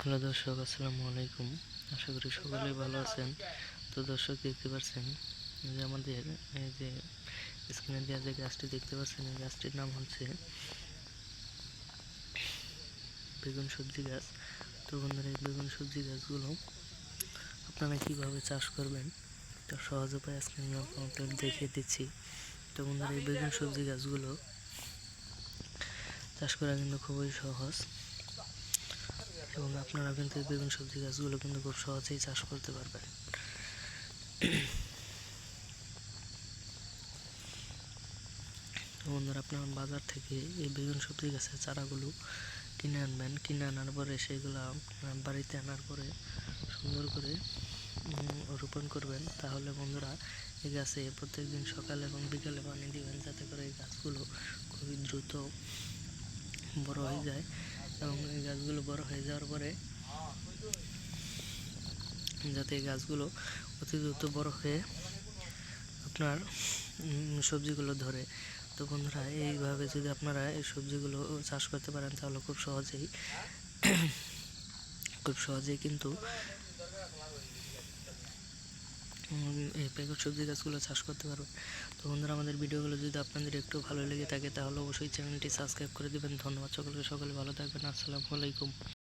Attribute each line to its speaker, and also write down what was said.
Speaker 1: Hello দর্শক, আসসালামু আলাইকুম। আশা করি সকলেই ভালো আছেন। তো দর্শক, দেখতে পাচ্ছেন যে আমাদের এই যে স্ক্রিনে দেওয়া যে গাছটি দেখতে পাচ্ছেন, এই গাছটির নাম হচ্ছে বেগুন সবজি গাছ। তো বন্ধুরা, এই বেগুন সবজি গাছগুলো আপনারা কীভাবে চাষ করবেন তার সহজ উপায় আজকে আমি আপনাদের দেখিয়ে দিচ্ছি। তো বন্ধুরা, এই বেগুন সবজি গাছগুলো চাষ করা কিন্তু খুবই সহজ, এবং আপনারা কিন্তু এই বেগুন সবজি গাছগুলো কিন্তু খুব সহজেই চাষ করতে পারবেন। বন্ধুরা, আপনারা বাজার থেকে এই বেগুন সবজি গাছের চারাগুলো কিনে আনবেন। কিনে আনার পরে সেগুলো বাড়িতে আনার পরে সুন্দর করে রোপণ করবেন। তাহলে বন্ধুরা, এই গাছে প্রত্যেকদিন সকালে এবং বিকালে পানি দিবেন, যাতে করে এই গাছগুলো খুবই দ্রুত বড় হয়ে যায়। এবং এই গাছগুলো বড় হয়ে যাওয়ার পরে যাতে এই গাছগুলো অতি দ্রুত বড় হয়ে আপনার সবজিগুলো ধরে। তো বন্ধুরা, এইভাবে যদি আপনারা এই সবজিগুলো চাষ করতে পারেন তাহলে খুব সহজেই কিন্তু এই বেগুন সবজি গাছগুলো চাষ করতে পারবেন। তো বন্ধুরা, আমাদের ভিডিওগুলো যদি আপনাদের একটু ভালো লেগে থাকে তাহলে অবশ্যই চ্যানেলটি সাবস্ক্রাইব করে দেবেন। ধন্যবাদ সকলকে, সকলে ভালো থাকবেন। আসসালামু আলাইকুম।